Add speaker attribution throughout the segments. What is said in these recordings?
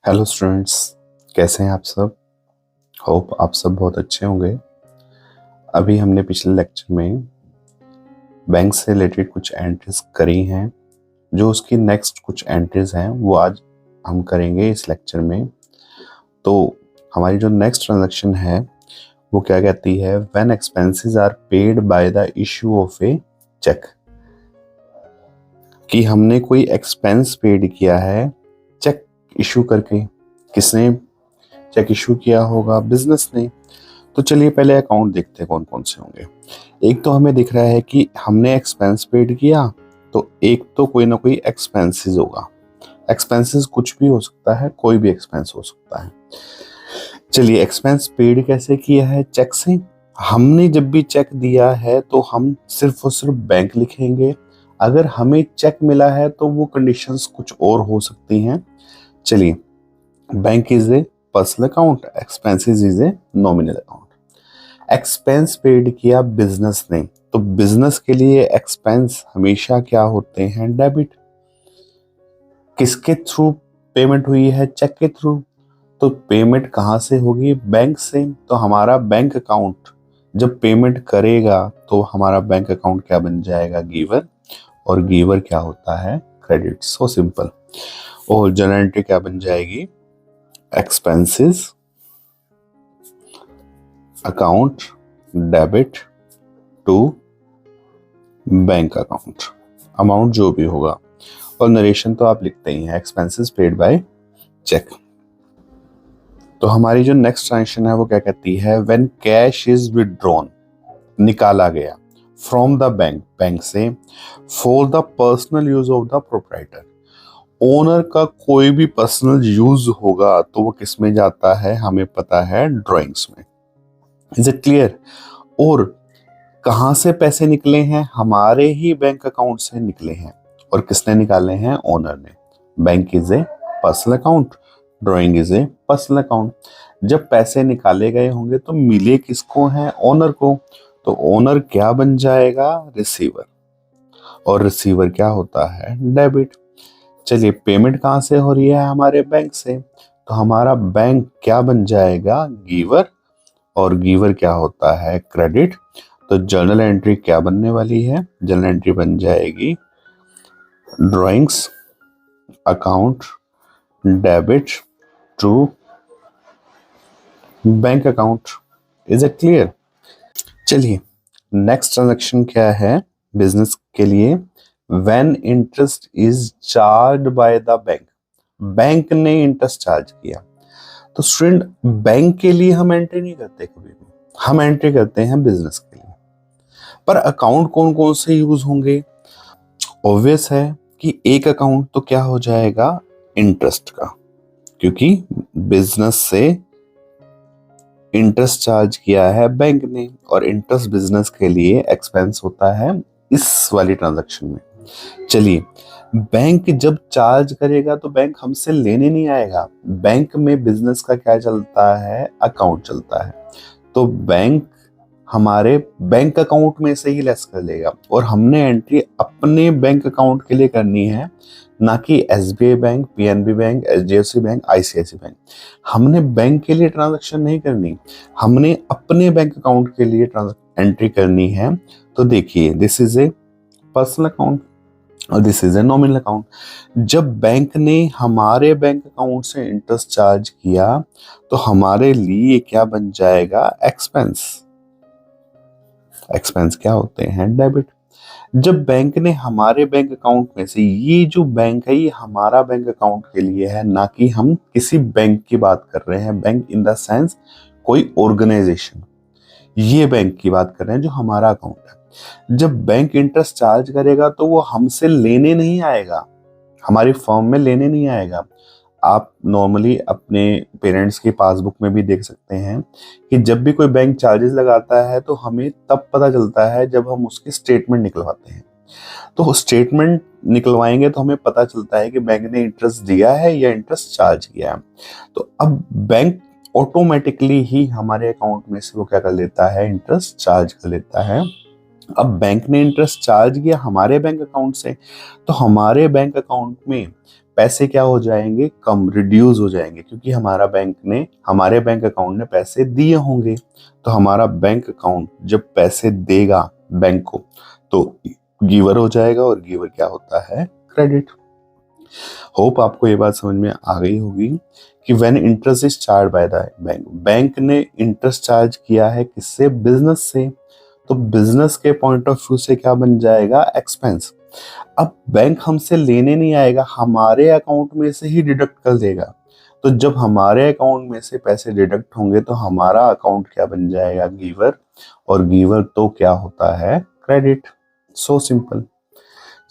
Speaker 1: Hello students, कैसे हैं आप सब। होप आप सब बहुत अच्छे होंगे। अभी हमने पिछले लेक्चर में बैंक से रिलेटेड कुछ एंट्रीज करी हैं। जो उसकी नेक्स्ट कुछ एंट्रीज हैं वो आज हम करेंगे इस लेक्चर में। तो हमारी जो नेक्स्ट ट्रांजैक्शन है वो क्या कहती है, when expenses are paid by the issue of a cheque. कि हमने कोई एक्सपेंस पेड किया है चेक इशू करके। किसने चेक इशू किया होगा? बिजनेस ने। तो चलिए पहले अकाउंट देखते हैं कौन कौन से होंगे। एक तो हमें दिख रहा है कि हमने एक्सपेंस पेड किया, तो एक तो कोई ना कोई एक्सपेंसेस होगा। एक्सपेंसेस कुछ भी हो सकता है, कोई भी एक्सपेंस हो सकता है। चलिए एक्सपेंस पेड कैसे किया है? चेक से। हमने जब भी चेक दिया है तो हम सिर्फ और सिर्फ बैंक लिखेंगे। अगर हमें चेक मिला है तो वो कंडीशंस कुछ और हो सकती हैं। चलिए, bank is a personal account, expenses is a nominal account. Expense paid किया बिजनेस ने, तो बिजनेस के लिए एक्सपेंस हमेशा क्या होते हैं? डेबिट। किसके थ्रू पेमेंट हुई है? चेक के थ्रू। तो पेमेंट कहां से होगी? बैंक से। तो हमारा बैंक अकाउंट जब पेमेंट करेगा तो हमारा बैंक अकाउंट क्या बन जाएगा? गिवर। और गिवर क्या होता है? क्रेडिट। So simple. और जनरल एंट्री क्या बन जाएगी? Expenses account debit to bank account. Amount जो भी होगा, और नरेशन तो आप लिखते ही हैं, एक्सपेंसेस पेड बाय चेक। तो हमारी जो नेक्स्ट ट्रांजेक्शन है वो क्या कहती है? व्हेन कैश इज विदड्रॉन, निकाला गया, फ्रॉम द बैंक, बैंक से, for the personal use of the proprietor. Owner का कोई भी पर्सनल यूज होगा तो वो किस में जाता है? हमें पता है, ड्राइंग्स में। Is it clear? और कहां से पैसे निकले हैं? हमारे ही बैंक अकाउंट से निकले हैं। और किसने निकाले हैं? ओनर ने। Bank is a personal account, drawing is a personal account. जब पैसे निकाले गए होंगे तो मिले किसको हैं? ओनर को। तो ओनर क्या बन जाएगा? रिसीवर। और रिसीवर क्या होता है? डेबिट। चलिए, पेमेंट कहां से हो रही है? हमारे बैंक से। तो हमारा बैंक क्या बन जाएगा? गिवर। और गिवर क्या होता है? क्रेडिट। तो जर्नल एंट्री क्या बनने वाली है? जर्नल एंट्री बन जाएगी drawings account debit to bank account. Is it clear? चलिए, नेक्स्ट ट्रांजैक्शन क्या है बिजनेस के लिए? When interest is charge by the bank. Bank ने इंटरेस्ट चार्ज किया। तो स्टूडेंट, बैंक के लिए हम एंट्री नहीं करते कभी भी, हम एंट्री करते हैं बिजनेस के लिए। पर अकाउंट कौन कौन से यूज होंगे? ऑब्वियस है कि एक अकाउंट तो क्या हो जाएगा? इंटरेस्ट का, क्योंकि बिजनेस से इंटरेस्ट चार्ज किया है बैंक ने, और इंटरेस्ट बिजनेस के लिए एक्सपेंस होता है इस वाली ट्रांजैक्शन में। चलिए, बैंक जब चार्ज करेगा तो बैंक हमसे लेने नहीं आएगा। बैंक में बिजनेस का क्या चलता है? अकाउंट चलता है। तो बैंक हमारे बैंक अकाउंट में से ही लेस कर लेगा, और हमने एंट्री अपने बैंक अकाउंट के लिए करनी है, ना कि SBI bank, PNB bank, HDFC bank, ICIC bank. हमने बैंक के लिए ट्रांजैक्शन नहीं करनी, हमने अपने बैंक अकाउंट के लिए एंट्री करनी है। तो देखिए, this is a personal account और this is a nominal account. जब बैंक ने हमारे बैंक अकाउंट से इंटरेस्ट चार्ज किया तो हमारे लिए क्या बन जाएगा? एक्सपेंस। एक्सपेंस क्या होते हैं? डेबिट। जब बैंक ने हमारे बैंक अकाउंट में से, ये जो बैंक है ये हमारा बैंक अकाउंट के लिए है, ना कि हम किसी बैंक की बात कर रहे हैं। बैंक इन द सेंस कोई ऑर्गेनाइजेशन, ये बैंक की बात कर रहे हैं जो हमारा अकाउंट है। जब बैंक इंटरेस्ट चार्ज करेगा तो वो हमसे लेने नहीं आएगा, हमारी फर्म में लेने नहीं आएगा। आप नॉर्मली अपने पेरेंट्स की पासबुक में भी देख सकते हैं कि जब भी कोई बैंक चार्जेस लगाता है तो हमें तब पता चलता है जब हम उसकी स्टेटमेंट निकलवाते हैं। तो स्टेटमेंट निकलवाएंगे तो हमें पता चलता है कि बैंक ने इंटरेस्ट दिया है या इंटरेस्ट चार्ज किया है। तो अब बैंक ऑटोमेटिकली ही हमारे अकाउंट में से वो क्या कर लेता है? इंटरेस्ट चार्ज कर लेता है। अब बैंक ने इंटरेस्ट चार्ज किया हमारे बैंक अकाउंट से, तो हमारे बैंक अकाउंट में पैसे क्या हो जाएंगे, कम, रिड्यूस हो जाएंगे, क्योंकि हमारे बैंक अकाउंट ने पैसे दिए होंगे। तो हमारा बैंक अकाउंट जब पैसे देगा बैंक को तो गिवर हो जाएगा, और गिवर क्या होता है, क्रेडिट। होप आपको ये बात समझ में आ गई होगी कि when interest is charge by the bank, bank ने इंटरेस्ट चार्ज किया है किससे, बिजनेस से, तो बिजनेस के पॉइंट ऑफ व्यू से क्या बन जाएगा, एक्सपेंस। अब बैंक हमसे लेने नहीं आएगा, हमारे अकाउंट में से ही डिडक्ट कर देगा। तो जब हमारे अकाउंट में से पैसे डिडक्ट होंगे तो हमारा अकाउंट क्या बन जाएगा, गिवर, और गिवर तो क्या होता है, क्रेडिट। So simple.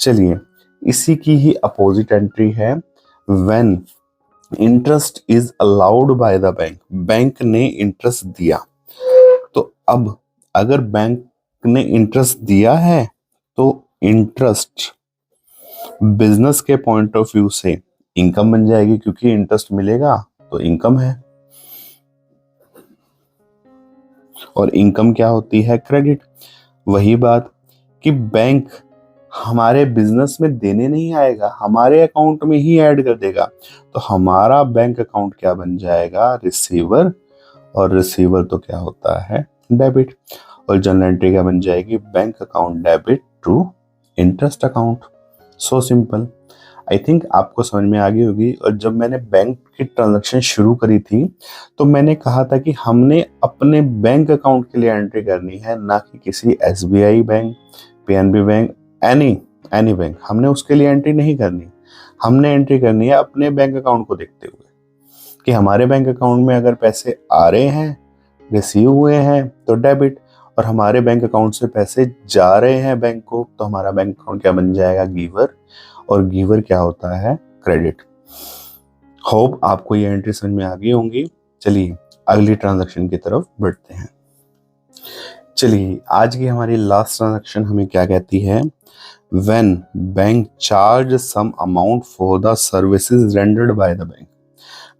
Speaker 1: चलिए, इसी की ही अपोजिट एंट्री है, when interest is allowed by the bank, bank ने इंटरेस्ट दिया। तो अब अगर बैंक ने इंटरेस्ट दिया है तो इंटरेस्ट बिजनेस के पॉइंट ऑफ व्यू से इनकम बन जाएगी, क्योंकि इंटरेस्ट मिलेगा तो इनकम है, और इनकम क्या होती है, क्रेडिट। वही बात कि बैंक हमारे बिजनेस में देने नहीं आएगा, हमारे अकाउंट में ही ऐड कर देगा। तो हमारा बैंक अकाउंट क्या बन जाएगा, रिसीवर, और रिसीवर तो क्या होता है, डेबिट। और जनरल एंट्री क्या बन जाएगी, bank account debit to interest account. So simple. I think आपको समझ में आ गई होगी। और जब मैंने बैंक की ट्रांजैक्शन शुरू करी थी तो मैंने कहा था कि हमने अपने बैंक अकाउंट के लिए एंट्री करनी है, ना कि किसी SBI bank, PNB bank, any bank, हमने उसके लिए एंट्री नहीं करनी। हमने एंट्री करनी है अपने बैंक अकाउंट को देखते हुए कि हमारे बैंक अकाउंट में अगर पैसे आ रहे हैं, रिसीव हुए हैं तो डेबिट, और हमारे बैंक अकाउंट से पैसे जा रहे हैं बैंक को तो हमारा बैंक अकाउंट क्या बन जाएगा, गिवर, और गिवर क्या होता है, क्रेडिट। होप आपको ये एंट्री समझ में आ गई होंगी। चलिए अगली ट्रांजैक्शन की तरफ बढ़ते हैं। चलिए, आज की हमारी लास्ट ट्रांजैक्शन हमें क्या कहती है, when bank charge some amount for the services rendered by the bank.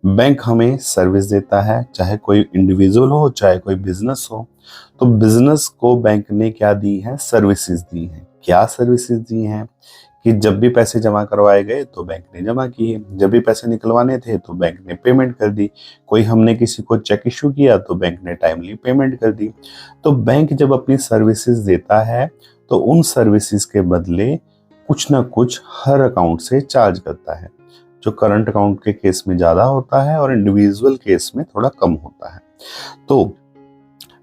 Speaker 1: Bank हमें सर्विस देता है, चाहे कोई इंडिविजुअल हो चाहे कोई बिजनेस हो। तो बिजनेस को बैंक ने क्या दी है, सर्विसेज दी हैं। क्या सर्विसेज दी हैं कि जब भी पैसे जमा करवाए गए तो बैंक ने जमा किए, जब भी पैसे निकलवाने थे तो बैंक ने पेमेंट कर दी, कोई हमने किसी को चेक इशू किया तो बैंक ने टाइमली पेमेंट कर दी। तो बैंक जब अपनी सर्विसेज देता है तो उन सर्विसेज के बदले कुछ ना कुछ हर अकाउंट से चार्ज करता है, जो करंट अकाउंट के केस में ज़्यादा होता है और इंडिविजुअल केस में थोड़ा कम होता है। तो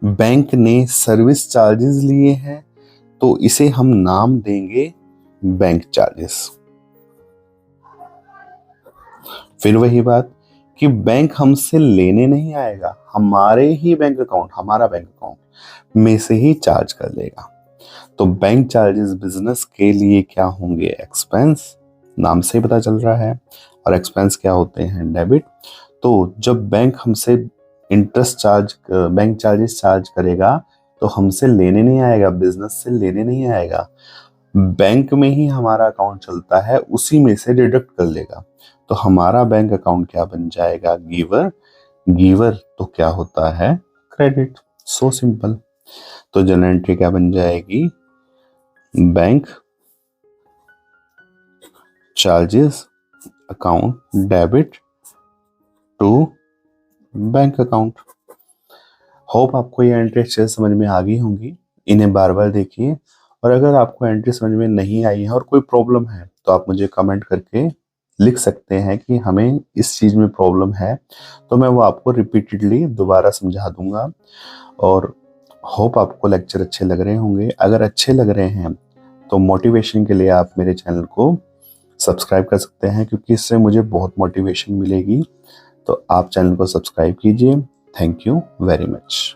Speaker 1: बैंक ने सर्विस चार्जेस लिए हैं तो इसे हम नाम देंगे बैंक चार्जेस। फिर वही बात कि बैंक हमसे लेने नहीं आएगा, हमारे ही बैंक अकाउंट, हमारा बैंक अकाउंट में से ही चार्ज कर लेगा। तो बैंक चार्जेस बिजनेस के लिए क्या होंगे, एक्सपेंस, नाम से पता चल रहा है, और एक्सपेंस क्या होते हैं, डेबिट। तो जब बैंक हमसे बैंक चार्जेस चार्ज करेगा तो हमसे लेने नहीं आएगा, बिजनेस से लेने नहीं आएगा, बैंक में ही हमारा अकाउंट चलता है, उसी में से डिडक्ट कर लेगा। तो हमारा बैंक अकाउंट क्या बन जाएगा, गिवर, गिवर तो क्या होता है, क्रेडिट। So simple. तो जनरल एंट्री क्या बन जाएगी, bank charges account debit to bank account. Hope आपको ये एंट्री अच्छे से समझ में आ गई होंगी। इन्हें बार बार देखिए, और अगर आपको एंट्री समझ में नहीं आई है और कोई प्रॉब्लम है तो आप मुझे कमेंट करके लिख सकते हैं कि हमें इस चीज़ में प्रॉब्लम है, तो मैं वो आपको रिपीटेडली दोबारा समझा दूंगा। और होप आपको लेक्चर अच्छे लग रहे होंगे। अगर अच्छे लग रहे हैं तो मोटिवेशन के लिए आप मेरे चैनल को सब्सक्राइब कर सकते हैं, क्योंकि इससे मुझे बहुत मोटिवेशन मिलेगी। तो आप चैनल को सब्सक्राइब कीजिए। Thank you very much.